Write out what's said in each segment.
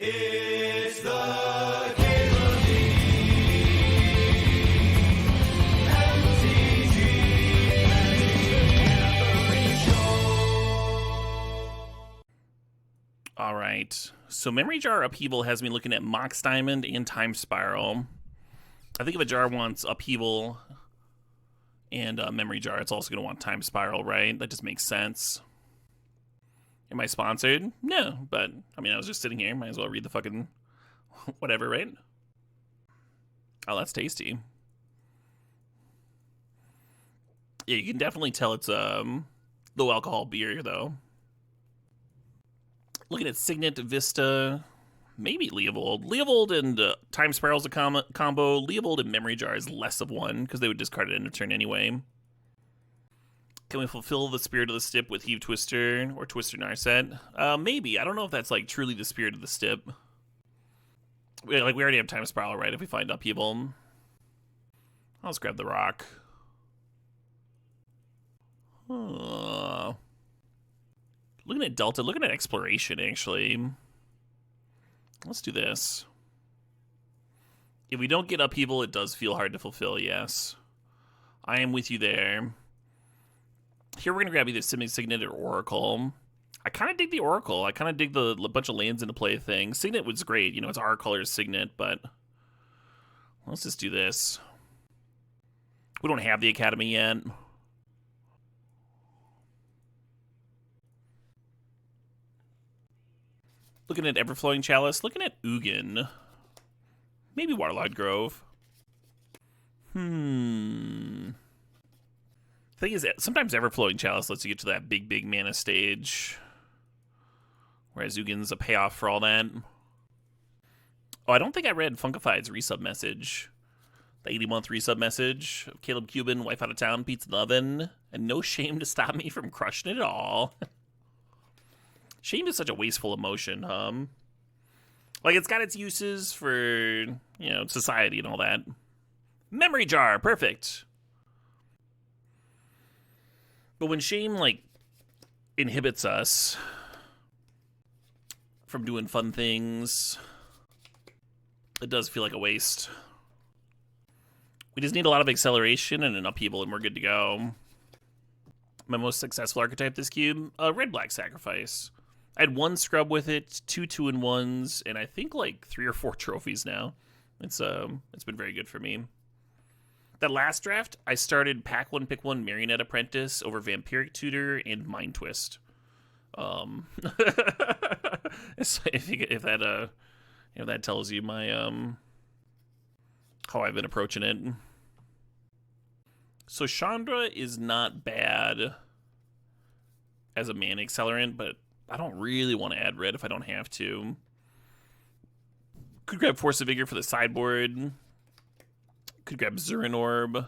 It's the Game of the MTGO Show. All right. So Memory Jar Upheaval has me looking at Mox Diamond and Time Spiral. I think if a jar wants Upheaval and Memory Jar, it's also going to want Time Spiral, right? That just makes sense. Am I sponsored? No, but I mean, I was just sitting here. Might as well read the fucking whatever, right? Oh, that's tasty. Yeah, you can definitely tell it's low alcohol beer, though. Looking at Signet, Vista, maybe Leovold. Leovold and Time Spiral's a combo. Leovold and Memory Jar is less of one, because they would discard it end of turn anyway. Can we fulfill the spirit of the stip with Heave Twister or Twister Narset? Maybe. I don't know if that's like truly the spirit of the stip. We already have Time Spiral, right? If we find Upheaval. I'll just grab the rock. Looking at Delta, looking at Exploration, actually. Let's do this. If we don't get Upheaval, it does feel hard to fulfill, yes. I am with you there. Here we're going to grab either Signet or Oracle. I kind of dig the Oracle. I kind of dig the bunch of lands into play thing. Signet was great. You know, it's our color Signet, but let's just do this. We don't have the Academy yet. Looking at Everflowing Chalice. Looking at Ugin. Maybe Waterlogged Grove. Thing is, sometimes Everflowing Chalice lets you get to that big mana stage. Whereas Ugin's a payoff for all that. Oh, I don't think I read Funkified's resub message. The 80-month resub message of Caleb Cuban, wife out of town, pizza in the oven, and no shame to stop me from crushing it at all. Shame is such a wasteful emotion, Like, it's got its uses for, you know, society and all that. Memory Jar, perfect. But when shame, like, inhibits us from doing fun things, it does feel like a waste. We just need a lot of acceleration and an Upheaval, and we're good to go. My most successful archetype this cube, Red-Black Sacrifice. I had 1 scrub with it, 2 2-in-1s, and I think like 3 or 4 trophies now. It's been very good for me. That last draft, I started Pack 1, Pick 1 Marionette Apprentice over Vampiric Tutor and Mind Twist. If that tells you my how I've been approaching it. So Chandra is not bad as a mana accelerant, but I don't really want to add red if I don't have to. Could grab Force of Vigor for the sideboard. Could grab Zurin Orb.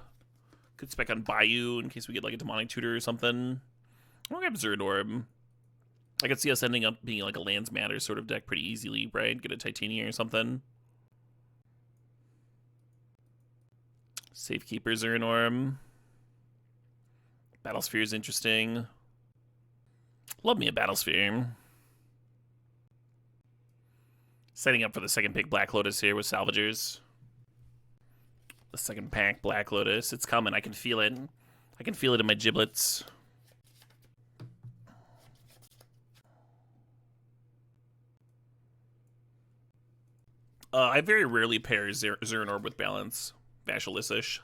Could spec on Bayou in case we get like a Demonic Tutor or something. I'll grab Zurin Orb. I could see us ending up being like a Lands Matter sort of deck pretty easily, right? Get a Titania or something. Safekeeper Zurin Orb. Battlesphere is interesting. Love me a Battlesphere. Setting up for the second pick Black Lotus here with Salvagers. The second pack Black Lotus. It's coming. I can feel it. I can feel it in my giblets. I very rarely pair Zurin Orb with Balance. Vasilisish.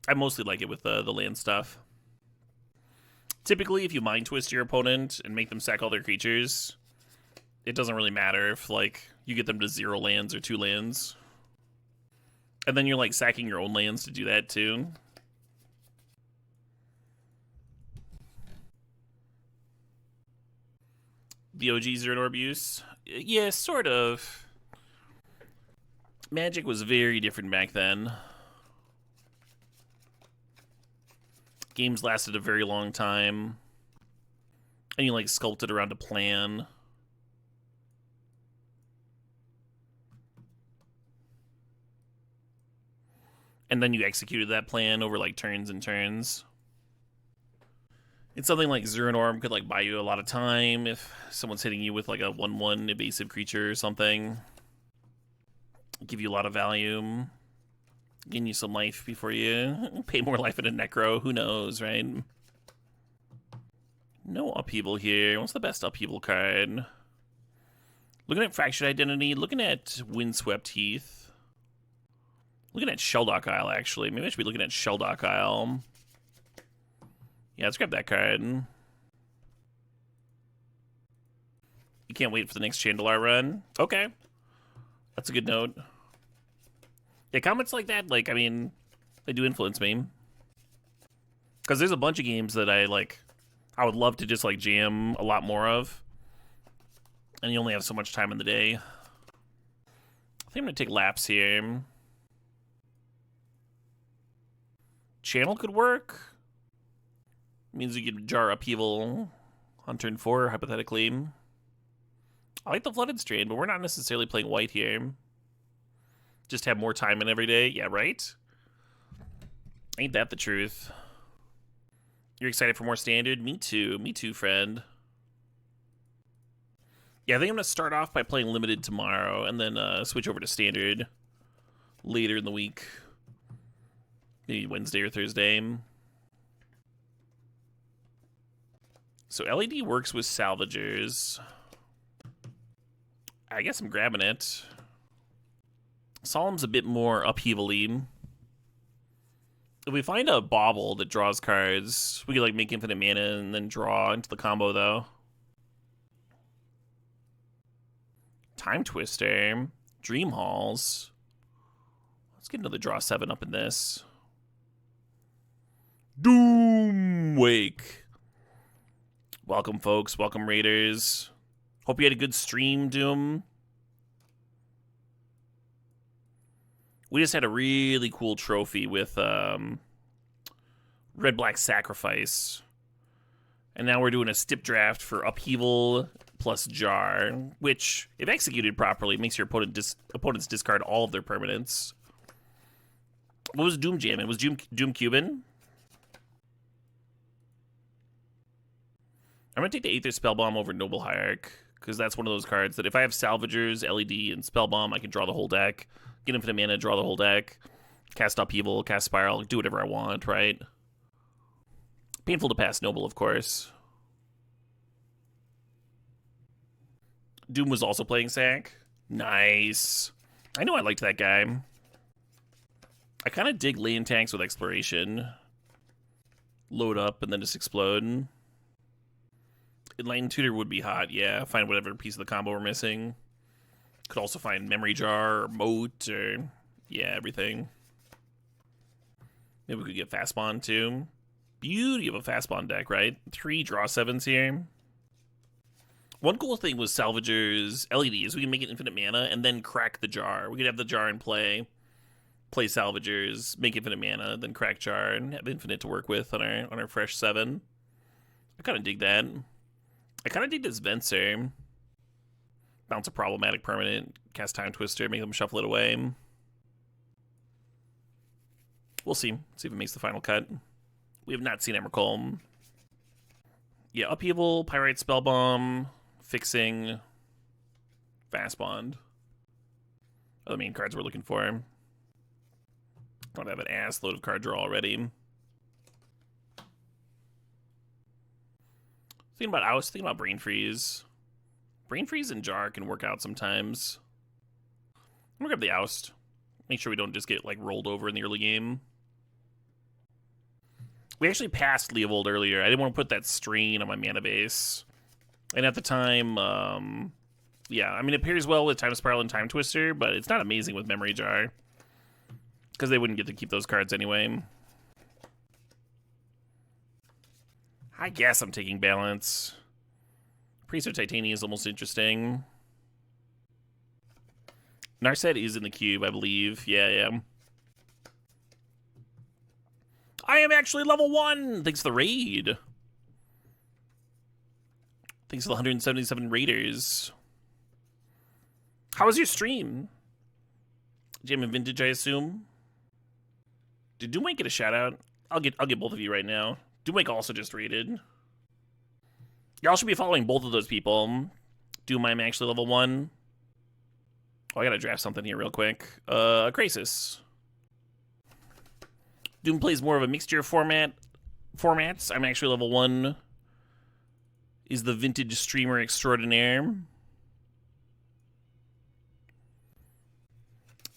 I mostly like it with the land stuff. Typically, if you Mind Twist your opponent and make them sack all their creatures, it doesn't really matter if, like, you get them to 0 lands or 2 lands. And then you're, like, sacking your own lands to do that, too. The OG Zurin Orb use? Yeah, sort of. Magic was very different back then. Games lasted a very long time. And you, like, sculpted around a plan. And then you executed that plan over, like, turns and turns. It's something like Zeranorm could like buy you a lot of time if someone's hitting you with like a 1/1 evasive creature or something. Give you a lot of value. Gain you some life before you pay more life in a Necro. Who knows, right? No Upheaval here. What's the best Upheaval card? Looking at Fractured Identity. Looking at Windswept Heath. Looking at Shelldock Isle, actually. Maybe I should be looking at Shelldock Isle. Yeah, let's grab that card. You can't wait for the next Chandelar run. Okay. That's a good note. Yeah, comments like that, like, I mean, they do influence me. Because there's a bunch of games that I would love to just, like, jam a lot more of. And you only have so much time in the day. I think I'm going to take Lapse here. Channel could work. Means you can jar Upheaval on turn 4, hypothetically. I like the Flooded Strain, but we're not necessarily playing white here. Just have more time in every day. Yeah, right? Ain't that the truth? You're excited for more Standard? Me too. Me too, friend. Yeah, I think I'm going to start off by playing Limited tomorrow and then switch over to Standard later in the week. Maybe Wednesday or Thursday. So LED works with Salvagers. I guess I'm grabbing it. Solemn's a bit more Upheaval-y. If we find a Bauble that draws cards, we could like make infinite mana and then draw into the combo, though. Time Twister. Dream Halls. Let's get another draw 7 up in this. Doom Wake. Welcome, folks. Welcome, Raiders. Hope you had a good stream, Doom. We just had a really cool trophy with Red-Black Sacrifice. And now we're doing a stip draft for Upheaval plus Jar, which, if executed properly, makes your opponents discard all of their permanents. What was Doom jamming? Was Doom Cuban? I'm going to take the Aether Spellbomb over Noble Hierarch, because that's one of those cards that if I have Salvagers, LED, and Spellbomb, I can draw the whole deck. Get infinite mana, draw the whole deck. Cast Upheaval, cast Spiral, do whatever I want, right? Painful to pass Noble, of course. Doom was also playing Sack. Nice. I know I liked that guy. I kind of dig lane tanks with Exploration. Load up and then just explode. Enlightened Tutor would be hot, yeah. Find whatever piece of the combo we're missing. Could also find Memory Jar or Moat or, yeah, everything. Maybe we could get Fast Spawn too. Beauty of a Fast Spawn deck, right? 3 draw 7s here. One cool thing was Salvagers LEDs. We can make it infinite mana and then crack the jar. We could have the jar in play Salvagers, make infinite mana, then crack jar, and have infinite to work with on our fresh 7. I kind of dig that. I kind of dig this Venser. Bounce a problematic permanent, cast Time Twister, make them shuffle it away. We'll see. See if it makes the final cut. We have not seen Emrakul. Yeah, Upheaval, Pyrite Spellbomb, Fixing, Fast Bond. Are the main cards we're looking for. Don't have an ass load of card draw already. Thinking about Oust, thinking about Brain Freeze. Brain Freeze and Jar can work out sometimes. I'm gonna grab the Oust. Make sure we don't just get like rolled over in the early game. We actually passed Leovold earlier. I didn't want to put that strain on my mana base. And at the time, yeah, I mean, it pairs well with Time Spiral and Time Twister, but it's not amazing with Memory Jar. Because they wouldn't get to keep those cards anyway. I guess I'm taking Balance. Priest of Titania is almost interesting. Narset is in the cube, I believe. Yeah. I am actually level 1! Thanks to the raid. Thanks to the 177 raiders. How was your stream? Jam and Vintage, I assume? Did Doomwake get a shout out? I'll get both of you right now. Doomwake also just raided. Y'all should be following both of those people. Doom, I'm actually level 1. Oh, I gotta draft something here real quick. Crisis. Doom plays more of a mixture formats. I'm actually level 1. Is the vintage streamer extraordinaire.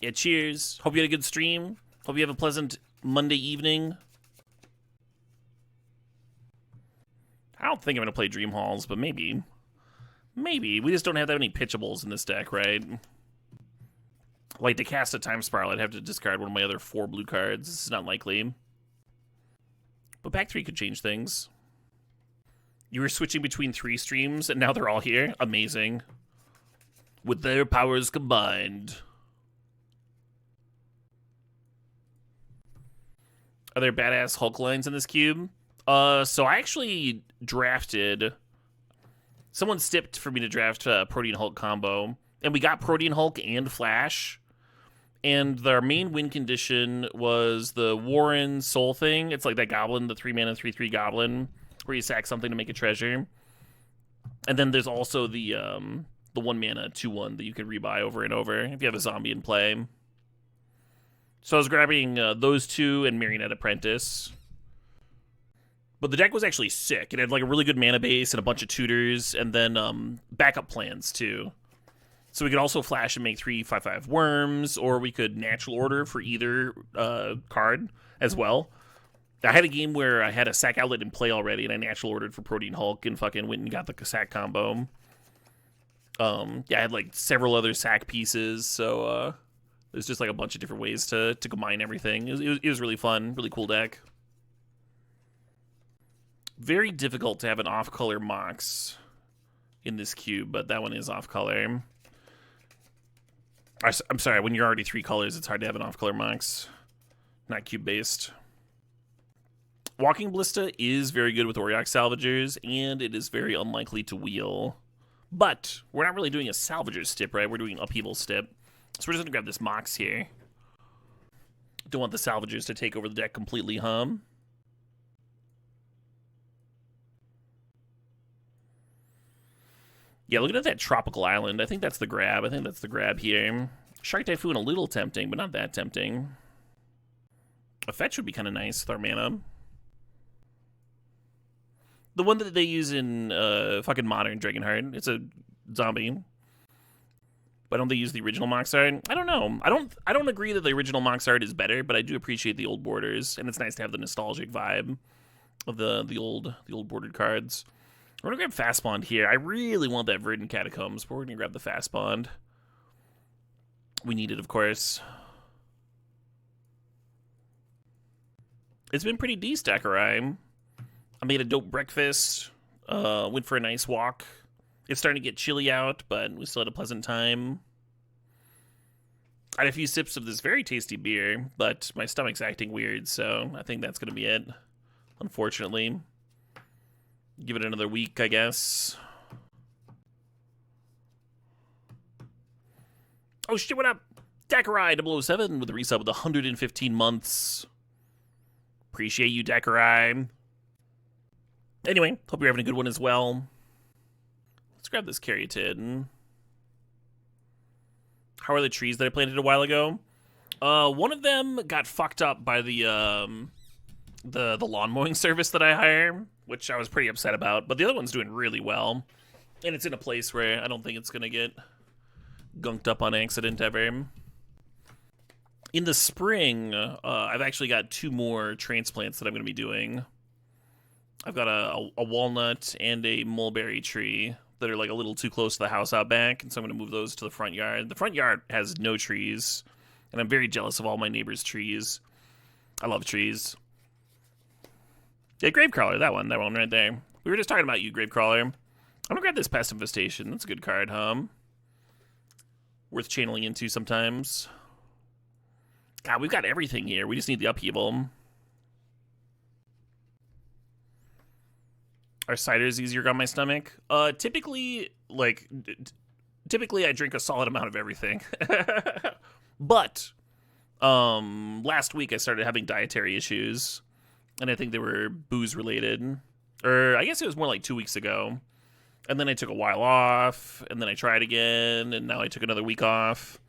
Yeah, cheers. Hope you had a good stream. Hope you have a pleasant Monday evening. I don't think I'm going to play Dream Halls, but maybe. Maybe. We just don't have that many pitchables in this deck, right? Like, to cast a Time Spiral, I'd have to discard one of my other 4 blue cards. This is not likely. But Pack 3 could change things. You were switching between 3 streams, and now they're all here? Amazing. With their powers combined. Are there badass Hulk lines in this cube? So I actually drafted... Someone stipped for me to draft Protean Hulk combo. And we got Protean Hulk and Flash. And their main win condition was the Warren Soul thing. It's like that goblin, the 3-mana, 3/3 goblin, where you sack something to make a treasure. And then there's also the 1-mana 2/1 that you can rebuy over and over if you have a zombie in play. So I was grabbing those 2 and Marionette Apprentice. But the deck was actually sick. It had like a really good mana base and a bunch of tutors, and then backup plans too. So we could also flash and make 3/5/5 worms, or we could natural order for either card as well. I had a game where I had a sack outlet in play already, and I natural ordered for Protean Hulk and fucking went and got the sack combo. Yeah, I had like several other sack pieces, so there's just like a bunch of different ways to combine everything. It was really fun, really cool deck. Very difficult to have an off-color Mox in this cube, but that one is off-color. I'm sorry, when you're already 3 colors, it's hard to have an off-color Mox. Not cube-based. Walking Ballista is very good with Auriok Salvagers, and it is very unlikely to wheel. But we're not really doing a Salvager stip, right? We're doing Upheaval stip. So we're just going to grab this Mox here. Don't want the Salvagers to take over the deck completely, huh? Yeah, looking at that Tropical Island, I think that's the grab. I think that's the grab here. Shark Typhoon, a little tempting, but not that tempting. A fetch would be kind of nice with our mana. The one that they use in fucking modern Dragonheart. It's a zombie. But don't they use the original Mox art? I don't know. I don't agree that the original Mox art is better, but I do appreciate the old borders, and it's nice to have the nostalgic vibe of the old bordered cards. We're gonna grab Fast Bond here. I really want that Verdant Catacombs, but we're gonna grab the Fast Bond. We need it, of course. It's been pretty decent, Sakurai. I made a dope breakfast. Went for a nice walk. It's starting to get chilly out, but we still had a pleasant time. I had a few sips of this very tasty beer, but my stomach's acting weird, so I think that's gonna be it, unfortunately. Give it another week, I guess. Oh shit, what up? Dakarai 007 with a resub with 115 months. Appreciate you, Dakarai. Anyway, hope you're having a good one as well. Let's grab this Caryatid. How are the trees that I planted a while ago? One of them got fucked up by the lawn mowing service that I hire, which I was pretty upset about, but the other one's doing really well. And it's in a place where I don't think it's gonna get gunked up on accident ever. In the spring, I've actually got 2 more transplants that I'm gonna be doing. I've got a walnut and a mulberry tree that are like a little too close to the house out back, and so I'm gonna move those to the front yard. The front yard has no trees, and I'm very jealous of all my neighbors' trees. I love trees. Yeah, Gravecrawler, that one right there. We were just talking about you, Gravecrawler. I'm gonna grab this Pest Infestation. That's a good card, huh? Worth channeling into sometimes. God, we've got everything here. We just need the Upheaval. Are ciders easier on my stomach? Typically I drink a solid amount of everything. But, last week I started having dietary issues. And I think they were booze related. Or I guess it was more like 2 weeks ago. And then I took a while off, and then I tried again, and now I took another week off.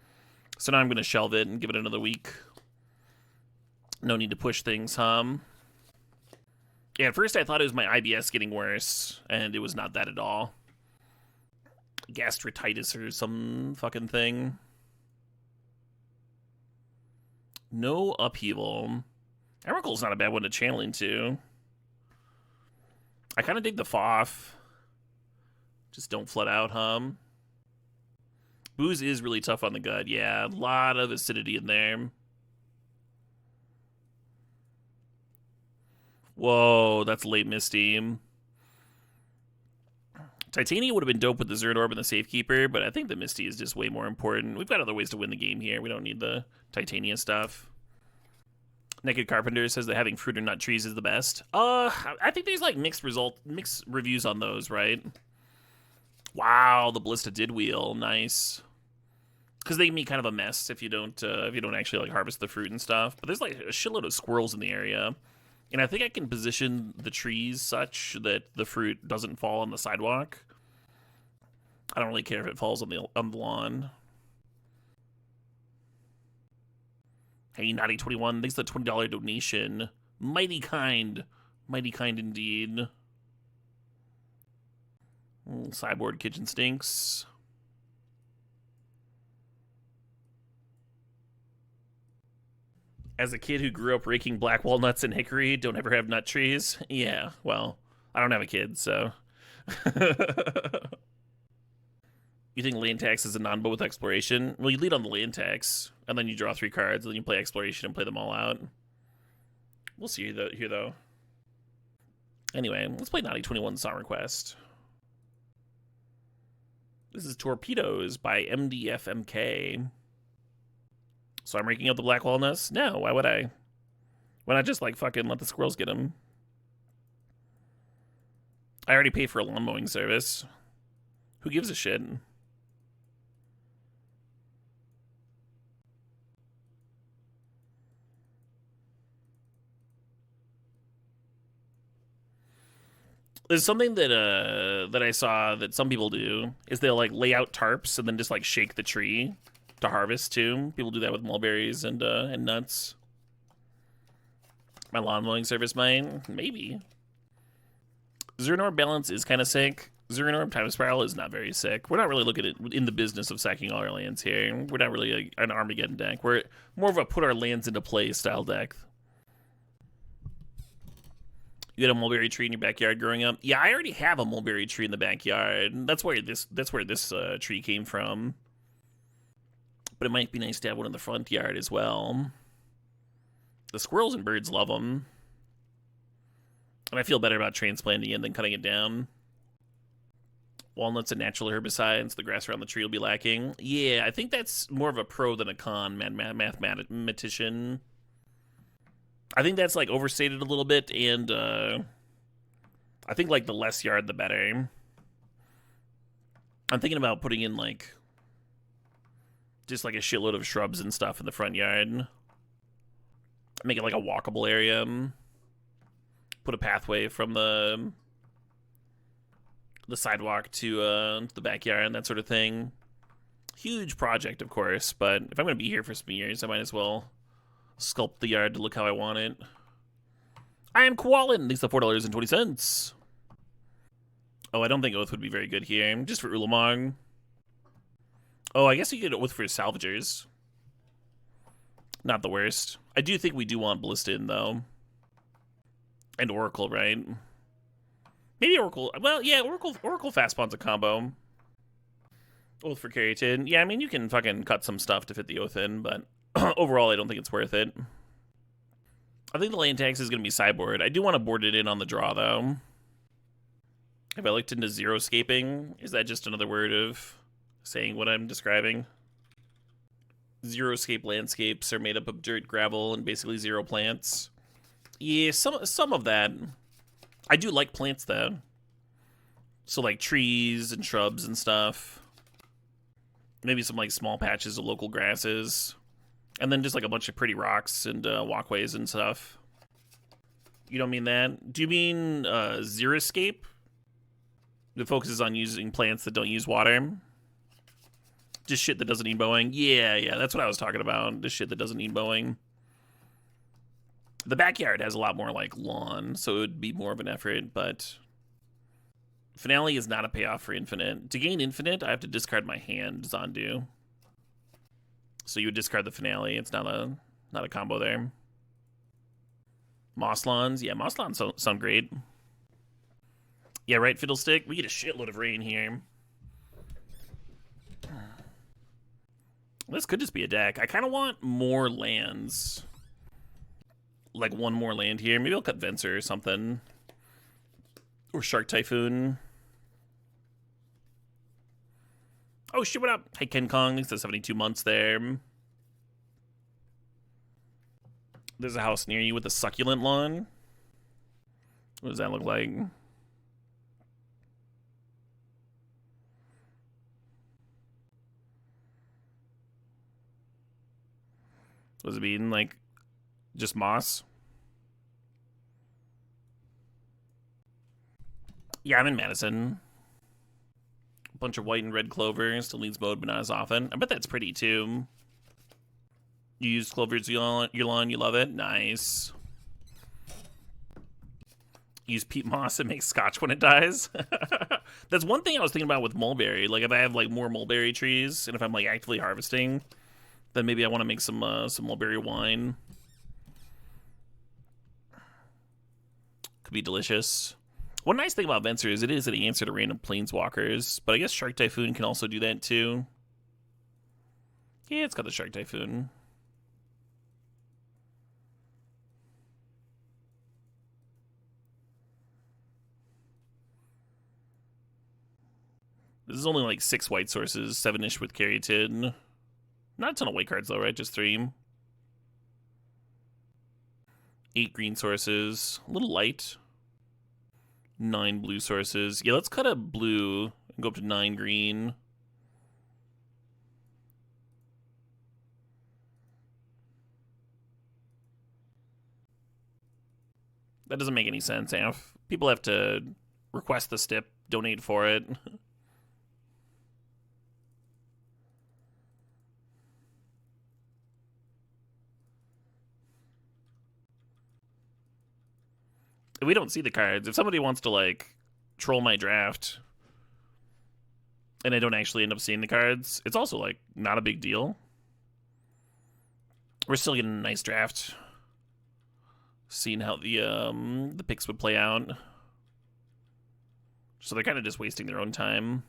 So now I'm going to shelve it and give it another week. No need to push things, Yeah, at first I thought it was my IBS getting worse, and it was not that at all. Gastritis or some fucking thing. No Upheaval. Emrakul's not a bad one to channel into. I kind of dig the Foff. Just don't flood out, Booze is really tough on the gut. Yeah, a lot of acidity in there. Whoa, that's late Misty. Titania would have been dope with the Zerd Orb and the Safekeeper, but I think the Misty is just way more important. We've got other ways to win the game here. We don't need the Titania stuff. Naked Carpenter says that having fruit or nut trees is the best. I think there's like mixed reviews on those, right? Wow, the Ballista did wheel. Nice. Because they can be kind of a mess if you don't actually like harvest the fruit and stuff. But there's like a shitload of squirrels in the area. And I think I can position the trees such that the fruit doesn't fall on the sidewalk. I don't really care if it falls on the lawn. Hey, Naughty21, thanks for the $20 donation. Mighty kind. Mighty kind indeed. Sideboard kitchen stinks. As a kid who grew up raking black walnuts and hickory, don't ever have nut trees. Yeah, well, I don't have a kid, so. You think land tax is a non-bow with exploration? Well, you lead on the land tax, and then you draw 3 cards, and then you play exploration and play them all out. We'll see here, though. Anyway, let's play Naughty21 Song Request. This is Torpedoes by MDFMK. So I'm raking up the black walnuts? No, why would I? Why not just, like, fucking let the squirrels get them? I already paid for a lawn mowing service. Who gives a shit? There's something that I saw that some people do, is they'll, like, lay out tarps and then just, like, shake the tree to harvest, too. People do that with mulberries and nuts. My lawn mowing service mine? Maybe. Zernorb balance is kind of sick. Zernorb time spiral is not very sick. We're not really looking at in the business of sacking all our lands here. We're not really an Armageddon deck. We're more of a put our lands into play style deck. You had a mulberry tree in your backyard growing up? Yeah, I already have a mulberry tree in the backyard. That's where this tree came from. But it might be nice to have one in the front yard as well. The squirrels and birds love them. And I feel better about transplanting it than cutting it down. Walnuts and natural herbicides. The grass around the tree will be lacking. Yeah, I think that's more of a pro than a con, mathematician. I think that's, like, overstated a little bit, and I think, like, the less yard, the better. I'm thinking about putting in, like, just, like, a shitload of shrubs and stuff in the front yard. Make it, like, a walkable area. Put a pathway from the sidewalk to the backyard and that sort of thing. Huge project, of course, but if I'm going to be here for some years, I might as well sculpt the yard to look how I want it. I am Koalin. Thanks for $4.20. Oh, I don't think Oath would be very good here. Just for Ulamog. Oh, I guess you get Oath for Salvagers. Not the worst. I do think we do want Ballista in, though. And Oracle, right? Maybe Oracle. Well, yeah, Oracle fast spawn's a combo. Oath for Keratin. Yeah, I mean, you can fucking cut some stuff to fit the Oath in, but overall, I don't think it's worth it. I think the land tax is going to be sideboard. I do want to board it in on the draw, though. Have I looked into zero-scaping? Is that just another word of saying what I'm describing? Zero-scape landscapes are made up of dirt, gravel, and basically zero plants. Yeah, some of that. I do like plants, though. So, like, trees and shrubs and stuff. Maybe some, like, small patches of local grasses. And then just, like, a bunch of pretty rocks and walkways and stuff. You don't mean that? Do you mean Xeriscape? It focuses on using plants that don't use water. Just shit that doesn't need mowing. Yeah, that's what I was talking about. Just shit that doesn't need mowing. The backyard has a lot more like lawn, so it would be more of an effort, but Finale is not a payoff for Infinite. To gain Infinite, I have to discard my hand, Zondu. So you would discard the Finale. It's not a combo there. Mosslawns. Yeah, Mosslawns sound great. Yeah, right, Fiddlestick? We get a shitload of rain here. This could just be a deck. I kind of want more lands. Like one more land here. Maybe I'll cut Venser or something. Or Shark Typhoon. Oh shit, what up? Hey, Ken Kong. It's the 72 months there. There's a house near you with a succulent lawn. What does that look like? Was it being like just moss? Yeah, I'm in Madison. A bunch of white and red clover. Still needs mowed, but not as often. I bet that's pretty too. You use Clover's your lawn, you love it? Nice. Use peat moss and make scotch when it dies. That's one thing I was thinking about with mulberry. Like if I have like more mulberry trees and if I'm like actively harvesting, then maybe I want to make some mulberry wine. Could be delicious. One nice thing about Venser is it is an answer to random planeswalkers, but I guess Shark Typhoon can also do that too. Yeah, it's got the Shark Typhoon. This is only like 6 white sources, 7-ish with Caryatid. Not a ton of white cards though, right? Just 3. 8 green sources. A little light. 9 blue sources. Yeah, let's cut a blue and go up to 9 green. That doesn't make any sense, Amp. People have to request the stip, donate for it. We don't see the cards. If somebody wants to like troll my draft and I don't actually end up seeing the cards, it's also like not a big deal. We're still getting a nice draft. Seeing how the picks would play out. So they're kind of just wasting their own time.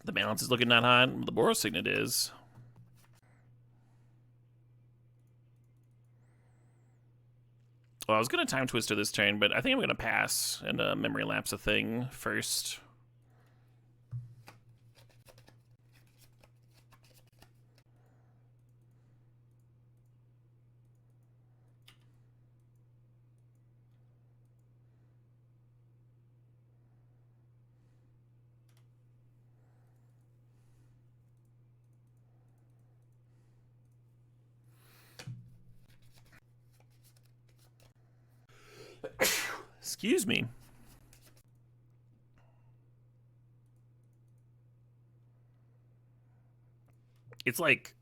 The balance is looking not hot. The Boros Signet is. Well, I was going to Time Twister this turn, but I think I'm going to pass and Memory Lapse a thing first. Excuse me. It's like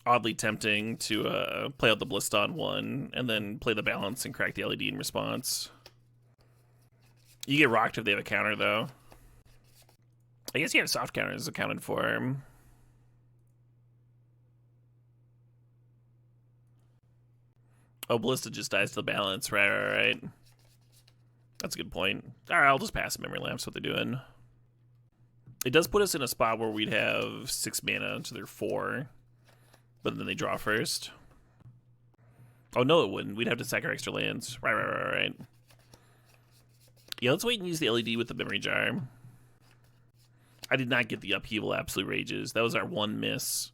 oddly tempting to play out the Bliston one and then play the balance and crack the LED in response. You get rocked if they have a counter, though. I guess you have soft counters accounted for. Oh, Ballista just dies to the balance. Right. That's a good point. Alright, I'll just pass Memory Lapse what they're doing. It does put us in a spot where we'd have 6 mana to their 4. But then they draw first. Oh, no, it wouldn't. We'd have to sack our extra lands. Right. Yeah, let's wait and use the LED with the Memory Jar. I did not get the Upheaval Absolute Rages. That was our one miss.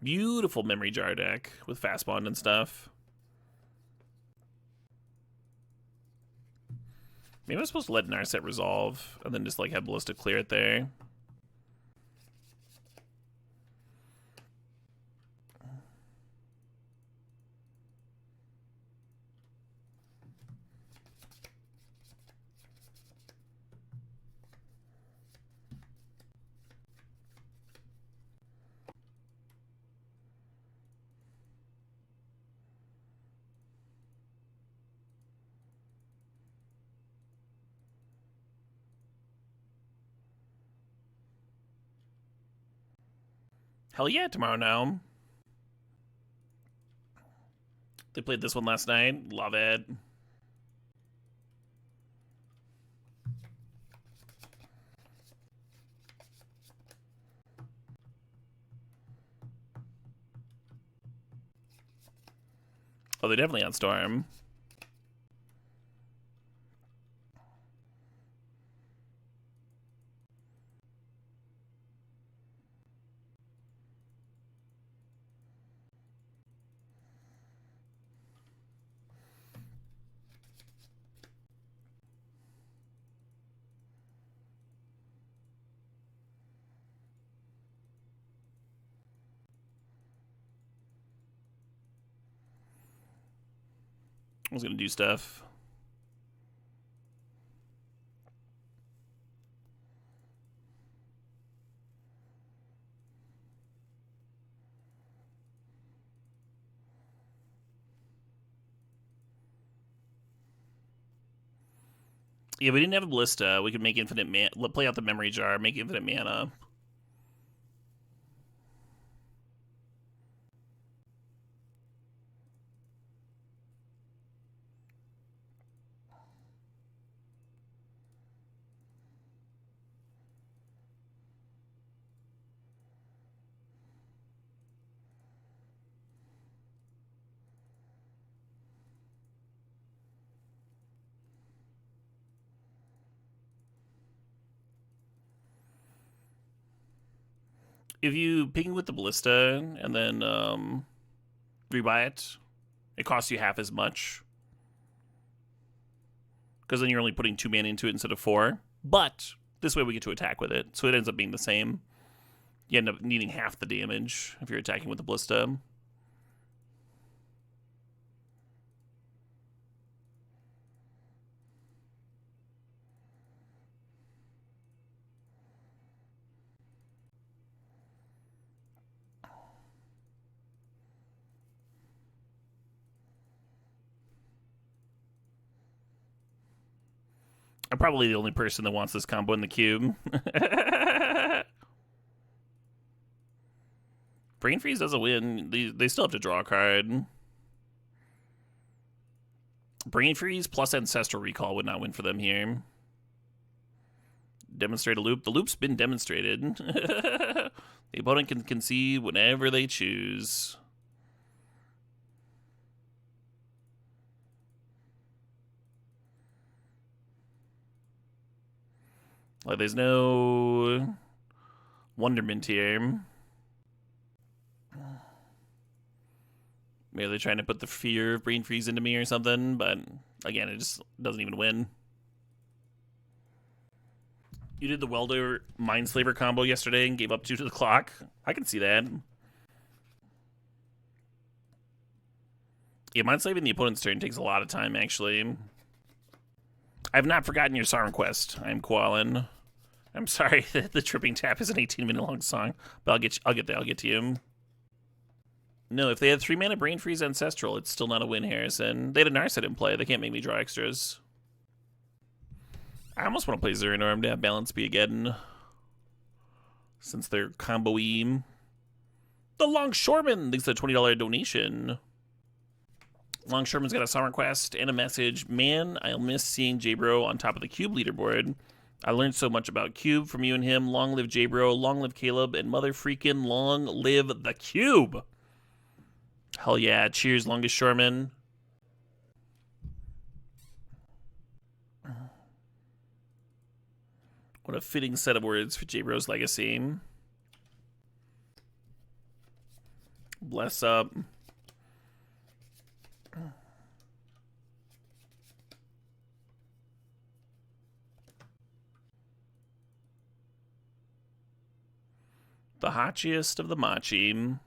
Beautiful Memory Jar deck with Fast Bond and stuff. Maybe I'm supposed to let Narset resolve and then just like have Ballista clear it there. Hell yeah, tomorrow now. They played this one last night. Love it. Oh, they're definitely on Storm. I was gonna do stuff. Yeah, we didn't have a ballista. We could make infinite mana. Play out the memory jar, make infinite mana. If you ping with the ballista and then rebuy it, it costs you half as much. Because then you're only putting 2 mana into it instead of 4. But this way we get to attack with it, so it ends up being the same. You end up needing half the damage if you're attacking with the ballista. I'm probably the only person that wants this combo in the cube. Brain Freeze doesn't win. They still have to draw a card. Brain Freeze plus Ancestral Recall would not win for them here. Demonstrate a loop. The loop's been demonstrated. The opponent can concede whenever they choose. Like, there's no wonderment here. Maybe they're trying to put the fear of Brain Freeze into me or something, but again, it just doesn't even win. You did the Welder Mindslaver combo yesterday and gave up 2 to the clock. I can see that. Yeah, Mindslaving the opponent's turn takes a lot of time, actually. I have not forgotten your song request. I'm Koalin. I'm sorry that the Tripping Tap is an 18-minute long song, but I'll get to you. No, if they had 3 mana Brain Freeze Ancestral, it's still not a win, Harrison. They had a Narset in play. They can't make me draw extras. I almost want to play Zeranorm to have balance be again, since they're combo-y. The Longshoreman thanks for the $20 donation. Longshoreman's got a song request and a message. Man, I'll miss seeing J-Bro on top of the Cube leaderboard. I learned so much about Cube from you and him. Long live J-Bro, long live Caleb, and mother freaking long live the Cube. Hell yeah. Cheers, Longest Shoreman. What a fitting set of words for J-Bro's legacy. Bless up. The hachiest of the machi.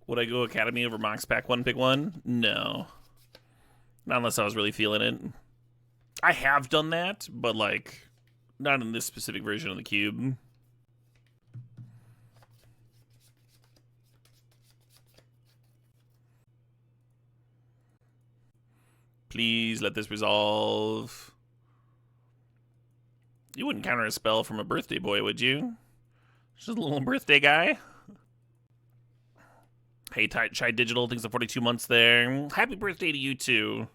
Would I go Academy over Mox Pack 1 pick 1? No. Not unless I was really feeling it. I have done that, but like not in this specific version of the cube. Please let this resolve. You wouldn't counter a spell from a birthday boy, would you? Just a little birthday guy. Hey, Chai Digital, thanks for 42 months there. Happy birthday to you, too.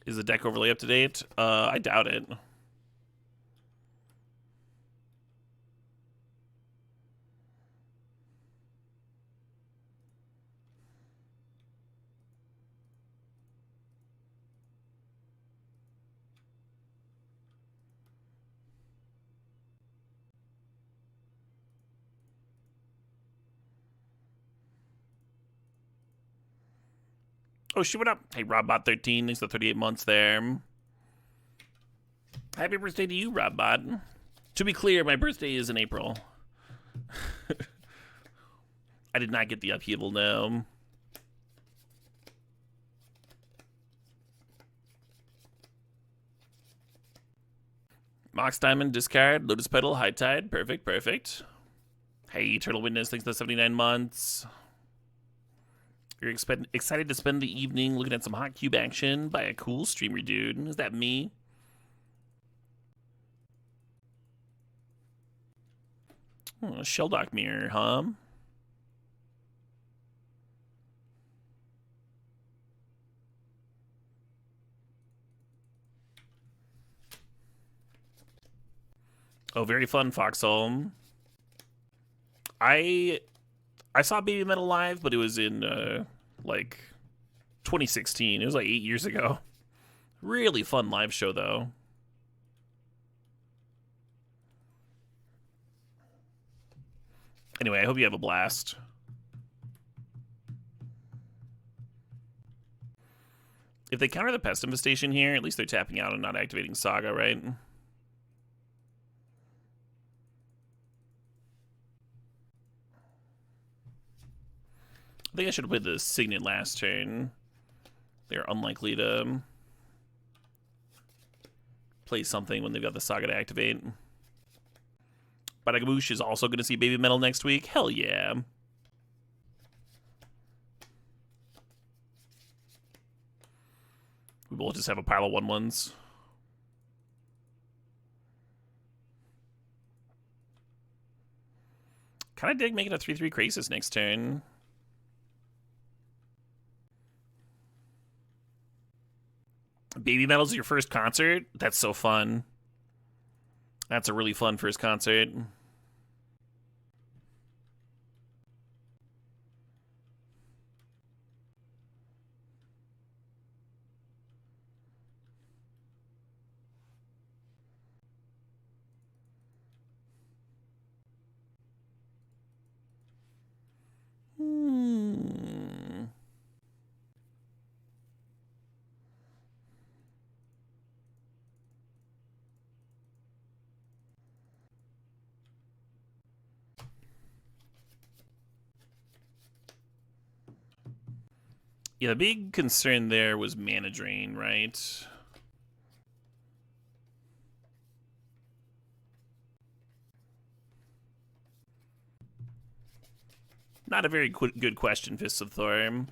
Is the deck overlay up to date? I doubt it. Oh, shoot, what up? Hey, RobBot13, thanks for 38 months there. Happy birthday to you, RobBot. To be clear, my birthday is in April. I did not get the Upheaval, no. Mox Diamond, discard. Lotus Petal, High Tide. Perfect, perfect. Hey, Eternal Witness, thanks for 79 months. You're excited to spend the evening looking at some hot cube action by a cool streamer dude. Is that me? Oh, Shelldock Mirror, huh? Oh, very fun, Foxhole. I saw Baby Metal live, but it was in like 2016. It was like 8 years ago. Really fun live show though. Anyway, I hope you have a blast. If they counter the Pest Infestation here, at least they're tapping out and not activating Saga, right? I think I should have played the Signet last turn. They're unlikely to play something when they've got the Saga to activate. Badagaboosh is also going to see Baby Metal next week. Hell yeah. We will just have a pile of 1/1s. Kind of dig making a 3/3 Krasis next turn. Baby Metal's your first concert? That's so fun. That's a really fun first concert. Yeah, the big concern there was mana drain, right? Not a very good question, Fists of Thor.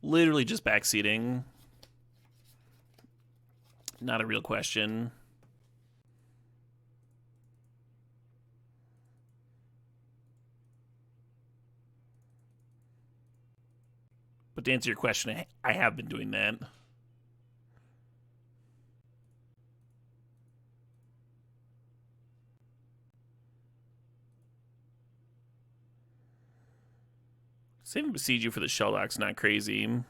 Literally just backseating. Not a real question. But to answer your question, I have been doing that. Saving Besiege You for the Shelldock's not crazy.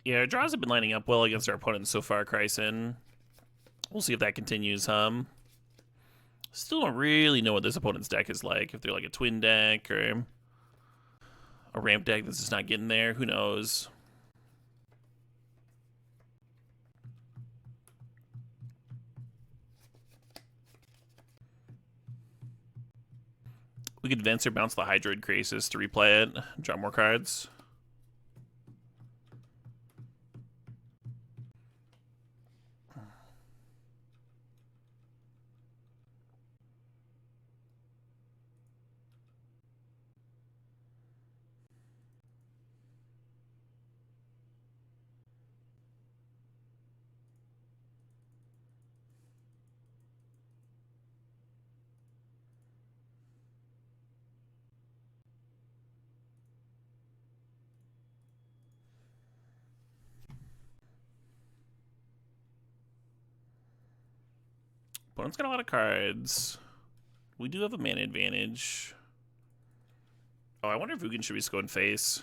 Yeah, our draws have been lining up well against our opponents so far, Kryson. We'll see if that continues. Still don't really know what this opponent's deck is like. If they're like a twin deck or a ramp deck that's just not getting there. Who knows? We could Venser bounce the Hydroid Krasis to replay it. Draw more cards. Opponent's got a lot of cards. We do have a mana advantage. Oh, I wonder if Ugin should be just going face.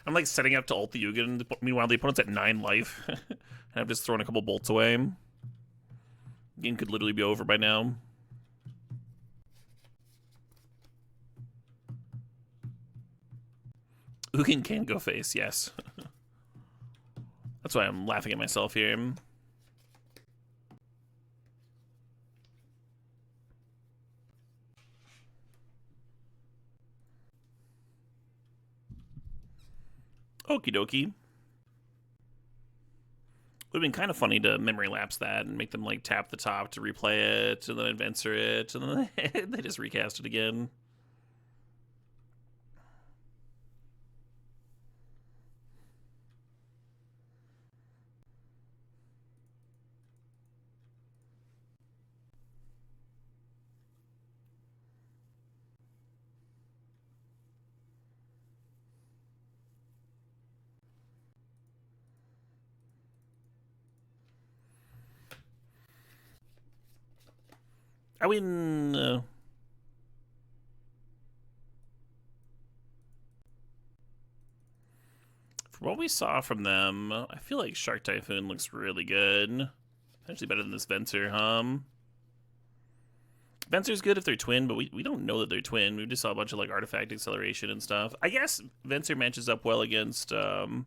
I'm like setting up to ult the Ugin. Meanwhile, the opponent's at 9 life. And I'm just throwing a couple bolts away. Game could literally be over by now. Ugin can go face, yes. That's why I'm laughing at myself here. Okie dokie. Would have been kind of funny to memory lapse that and make them like tap the top to replay it and then adventure it and then they just recast it again. I mean, from what we saw from them, I feel like Shark Typhoon looks really good. Potentially better than this Venser, Venser's good if they're twin, but we don't know that they're twin. We just saw a bunch of like artifact acceleration and stuff. I guess Venser matches up well against, let's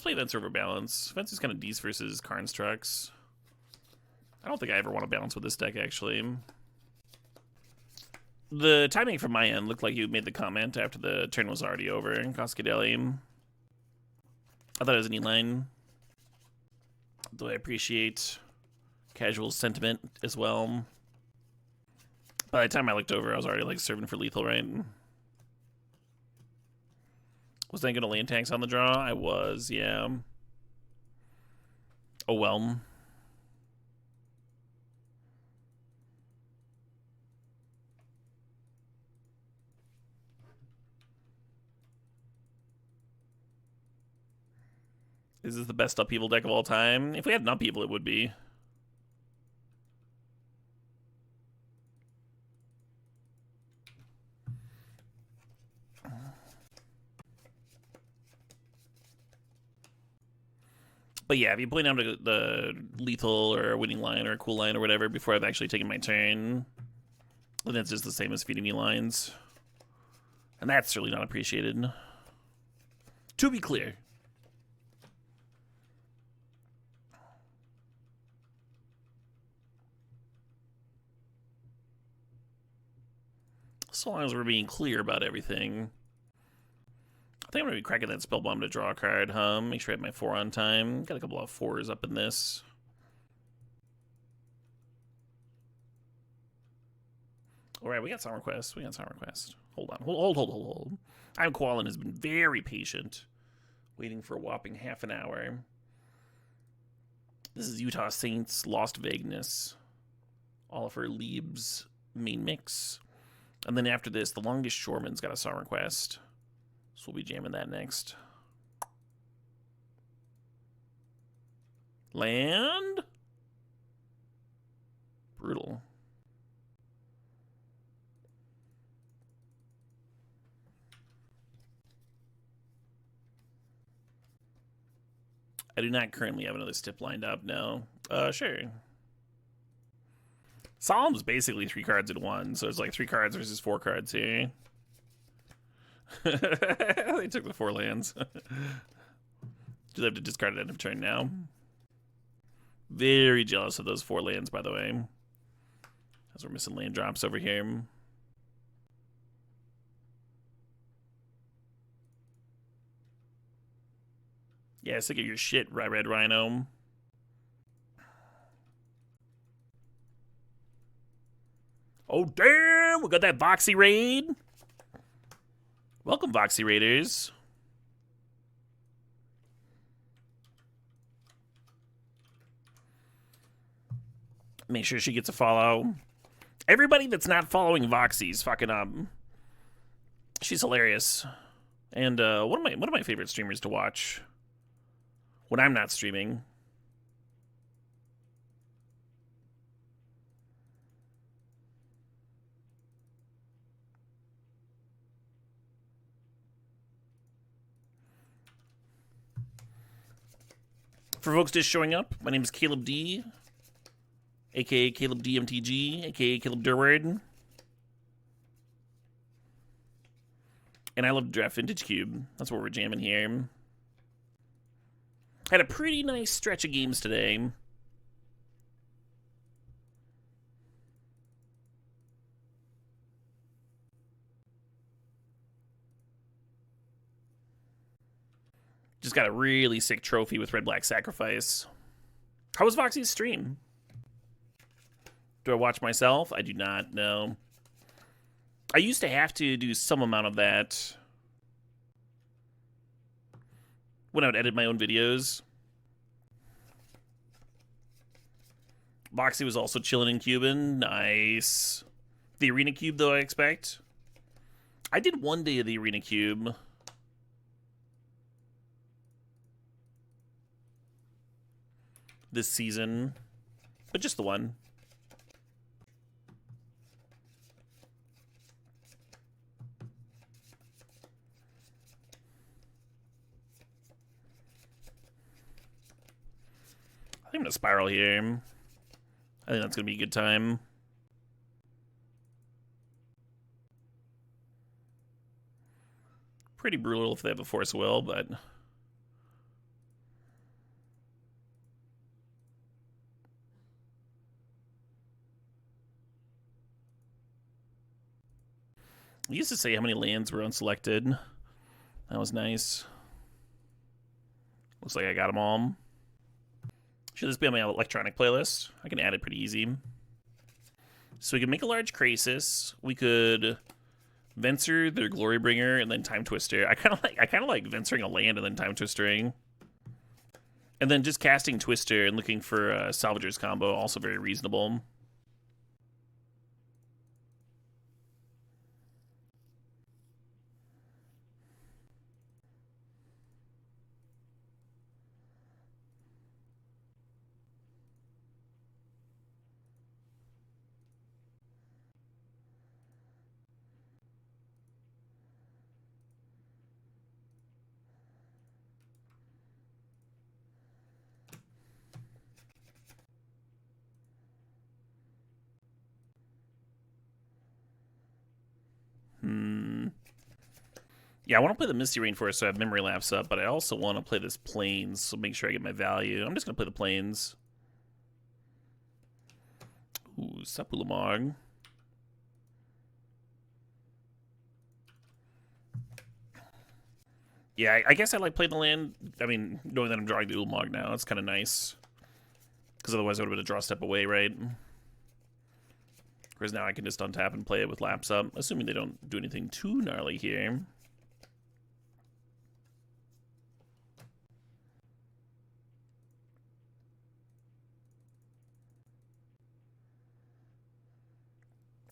play Venser over Balance. Venser's kind of D's versus Karnstrucks. I don't think I ever want to balance with this deck, actually. The timing from my end looked like you made the comment after the turn was already over in Cascadelli. I thought it was an E-line. Though I appreciate casual sentiment as well. By the time I looked over, I was already like serving for lethal, right? Was I going to land tanks on the draw? I was, yeah. Oh well. Is this the best Upheaval deck of all time? If we had an Upheaval, it would be. But yeah, if you point out the lethal or winning line or a cool line or whatever before I've actually taken my turn, then it's just the same as feeding me lines. And that's certainly not appreciated. To be clear. So long as we're being clear about everything. I think I'm going to be cracking that spell bomb to draw a card, Make sure I have my 4 on time. Got a couple of 4s up in this. Alright, we got Song Request. Hold on. Hold. I'm Quallen has been very patient. Waiting for a whopping half an hour. This is Utah Saints, Lost Vagueness. Oliver Lieb's main mix. And then after this, the Longest Shoreman's got a Song Request. So we'll be jamming that next. Land? Brutal. I do not currently have another stip lined up, no. Sure. Solemn's basically 3 cards in one, so it's like 3 cards versus 4 cards here. They took the 4 lands. Do they have to discard it end of turn now? Very jealous of those 4 lands, by the way. As we're missing land drops over here. Yeah, sick of your shit, Red Rhino. Oh, damn! We got that Voxy Raid. Welcome, Voxy Raiders. Make sure she gets a follow. Everybody that's not following Voxy's fucking up. She's hilarious. And one of my favorite streamers to watch when I'm not streaming. For folks just showing up, my name is Caleb D, aka Caleb D MTG, aka Caleb Durward. And I love Draft Vintage Cube. That's what we're jamming here. Had a pretty nice stretch of games today. Just got a really sick trophy with Red Black Sacrifice. How was Voxy's stream? Do I watch myself? I do not know. I used to have to do some amount of that when I would edit my own videos. Voxy was also chilling in Cuban. Nice. The Arena Cube, though, I expect. I did one day of the Arena Cube. This season. But just the one. I think I'm gonna spiral here. I think that's gonna be a good time. Pretty brutal if they have a Force Will, but I used to say how many lands were unselected. That was nice. Looks like I got them all. Should this be on my electronic playlist? I can add it pretty easy. So we can make a large Krasis. We could Venser, their Glorybringer, and then Time Twister. I kind of like Vensering a land and then Time Twistering. And then just casting Twister and looking for a Salvager's combo, also very reasonable. Yeah, I want to play the Misty Rainforest so I have Memory Lapse up, but I also want to play this Plains, so make sure I get my value. I'm just going to play the Plains. Ooh, Sapulamog. Yeah, I guess I like playing the land. I mean, knowing that I'm drawing the Ulamog now, it's kind of nice. Because otherwise I would have been a draw step away, right? Whereas now I can just untap and play it with Lapse up, assuming they don't do anything too gnarly here.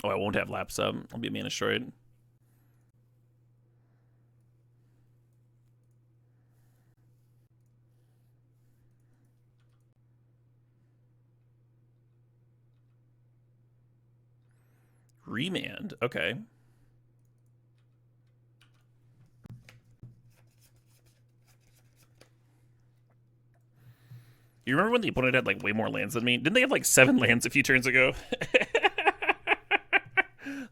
Oh, I won't have Lapse up. I'll be mana short. Remand. Okay. You remember when the opponent had like way more lands than me? Didn't they have like 7 lands a few turns ago?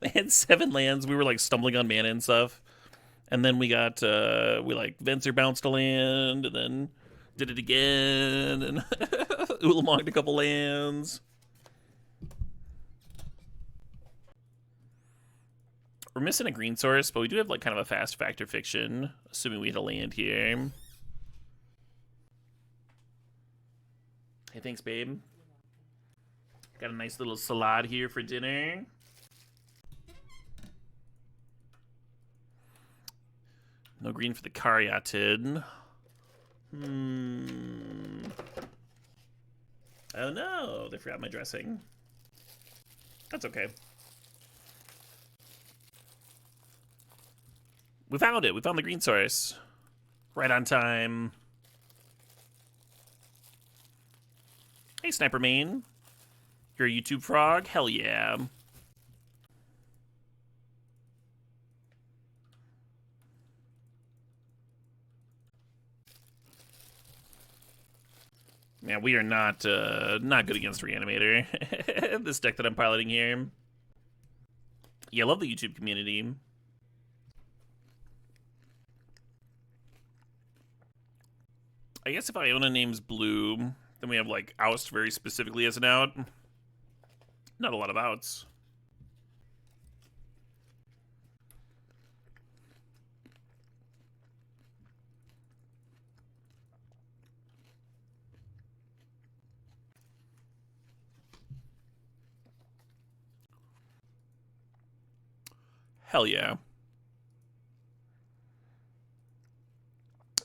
They had 7 lands. We were like stumbling on mana and stuff. And then we got, we like Venser bounced a land and then did it again. And Ulamoged a couple lands. We're missing a green source, but we do have like kind of a fast factor fiction, assuming we had a land here. Hey, thanks, babe. Got a nice little salad here for dinner. No green for the Caryatid. Oh no, they forgot my dressing. That's okay. We found it. We found the green source. Right on time. Hey, Sniper Main. You're a YouTube frog? Hell yeah. Man, we are not good against Reanimator. This deck that I'm piloting here. Yeah, I love the YouTube community. I guess if Iona names blue, then we have like Oust very specifically as an out. Not a lot of outs. Hell yeah.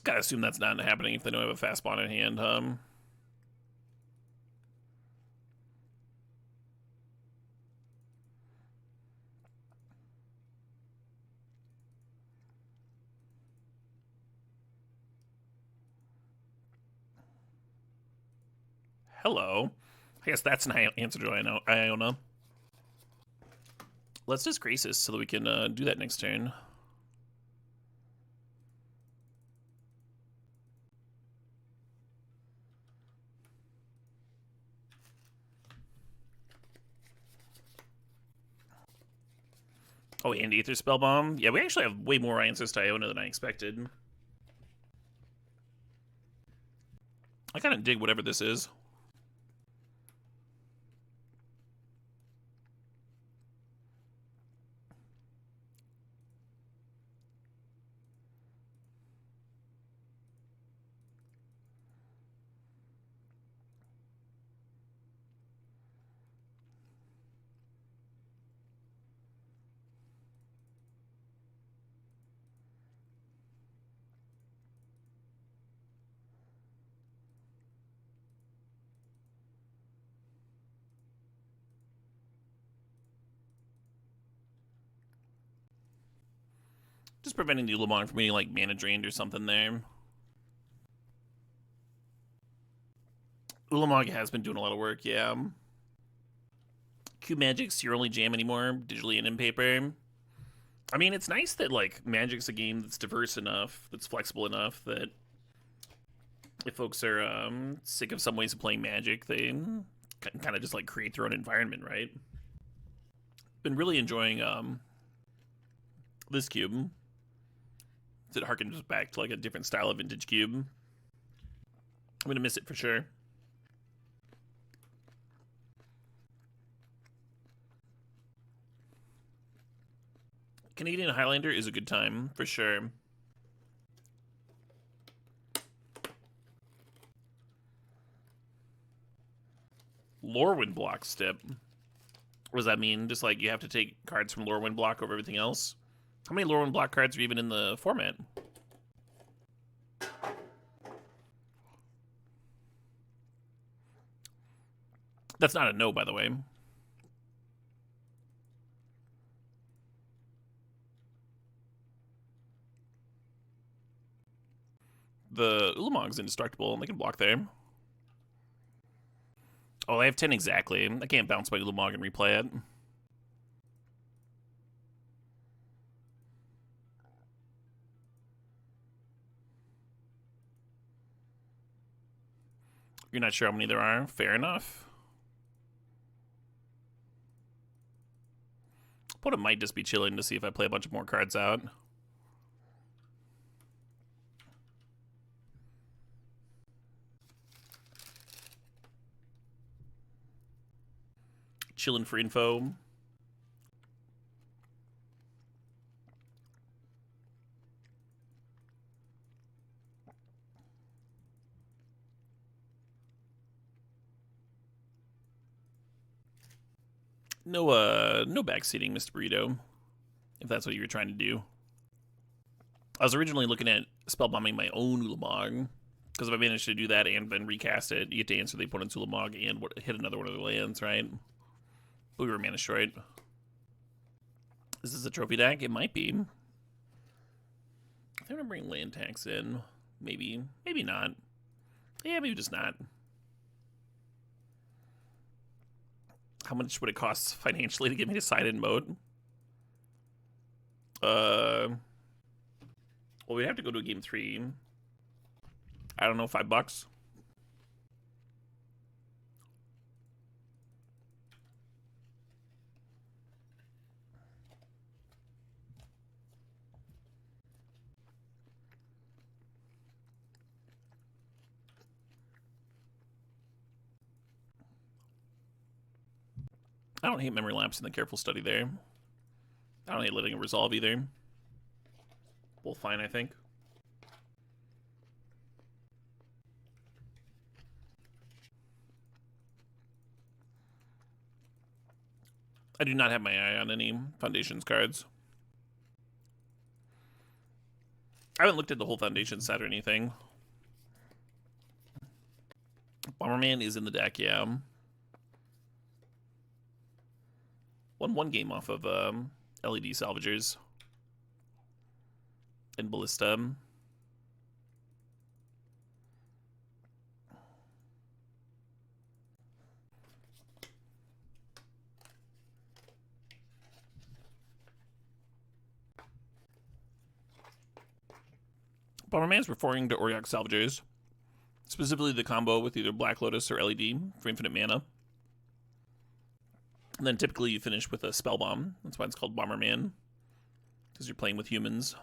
Gotta assume that's not happening if they don't have a fast spawn in hand, Hello. I guess that's an answer to Iona. Let's just Graces so that we can do that next turn. Oh, and Aether Spellbomb. Yeah, we actually have way more answers to Iona than I expected. I kind of dig whatever this is. Just preventing the Ulamog from being like mana drained or something there. Ulamog has been doing a lot of work, yeah. Cube Magic's your only jam anymore, digitally and in paper. I mean, it's nice that like Magic's a game that's diverse enough, that's flexible enough that if folks are sick of some ways of playing Magic, they can kind of just like create their own environment, right? Been really enjoying this cube. It harkens back to like a different style of vintage cube. I'm gonna miss it for sure. Canadian Highlander is a good time for sure. Lorwyn block step. What does that mean? Just like you have to take cards from Lorwyn block over everything else? How many Lorwyn block cards are even in the format? That's not a no, by the way. The Ulamog's indestructible, and they can block there. Oh, I have 10 exactly. I can't bounce my Ulamog and replay it. You're not sure how many there are? Fair enough. Opponent might just be chilling to see if I play a bunch of more cards out. Chilling for info. No backseating, Mr. Burrito, if that's what you were trying to do. I was originally looking at spellbombing my own Ulamog, because if I managed to do that and then recast it, you get to answer the opponent's Ulamog and hit another one of the lands, right? But we were mana short. Is this a trophy deck? It might be. I think I'm gonna bring land tax in. Maybe. Maybe not. Yeah, maybe just not. How much would it cost financially to get me to sign-in mode? Well, we'd have to go to a game 3. I don't know, $5. I don't hate memory lapse in the careful study there. I don't hate letting it resolve either. Both fine, I think. I do not have my eye on any Foundations cards. I haven't looked at the whole Foundation set or anything. Bomberman is in the deck, yeah. Won one game off of LED Salvagers and Ballista. Bomberman's referring to Auriok Salvagers, specifically the combo with either Black Lotus or LED for infinite mana. And then typically you finish with a Spell Bomb. That's why it's called Bomberman, because you're playing with humans.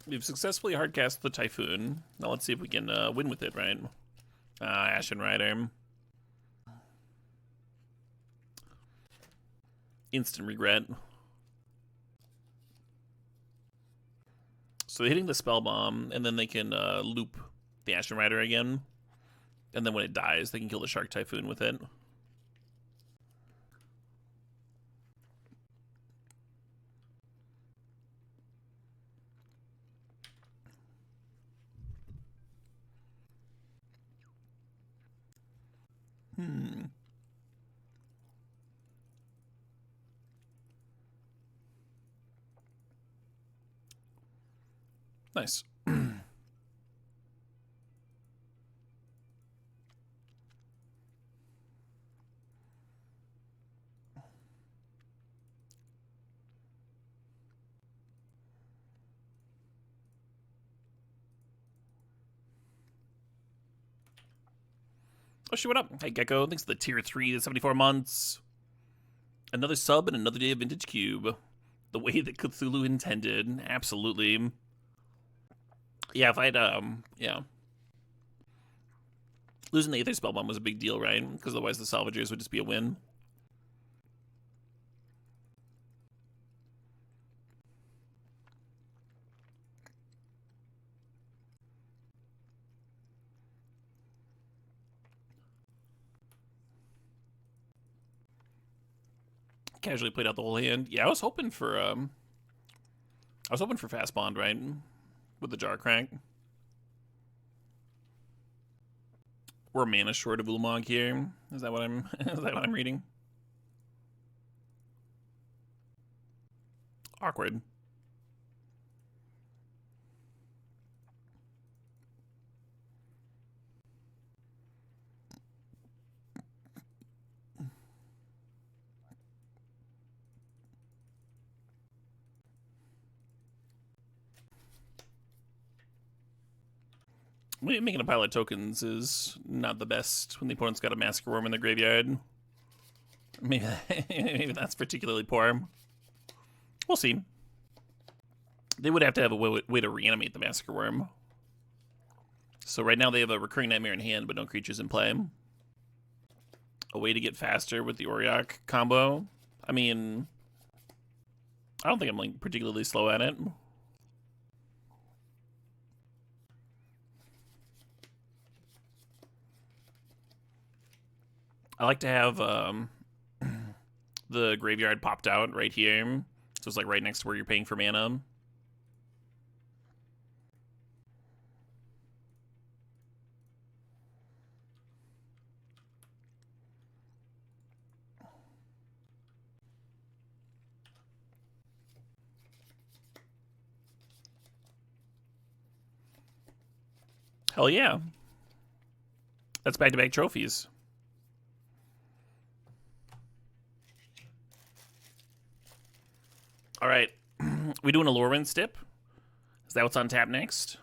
We've successfully hardcast the Typhoon. Now let's see if we can win with it, right? Ashen Rider. Instant regret. So they're hitting the Spell Bomb, and then they can loop the Ashen Rider again. And then when it dies, they can kill the Shark Typhoon with it. Nice. Oh, shit, what up? Hey, Gecko. Thanks for the tier 3 to 74 months. Another sub and another day of Vintage Cube. The way that Cthulhu intended. Absolutely. Yeah, if I'd, yeah. Losing the Aether Spellbomb was a big deal, right? Because otherwise the Salvagers would just be a win. Casually played out the whole hand. Yeah, I was hoping for Fast Bond, right? With the Jar Crank. We're mana short of Ulamog here. Is that what I'm is that what I'm reading? Awkward. Making a pile of tokens is not the best when the opponent's got a Massacre Worm in their graveyard. Maybe, maybe that's particularly poor. We'll see. They would have to have a way to reanimate the Massacre Worm. So right now they have a Recurring Nightmare in hand, but no creatures in play. A way to get faster with the Auriok combo. I mean, I don't think I'm like particularly slow at it. I like to have the graveyard popped out right here. So it's like right next to where you're paying for mana. Hell yeah. That's back-to-back trophies. All right. We doing a Lorwyn Stip? Is that what's on tap next?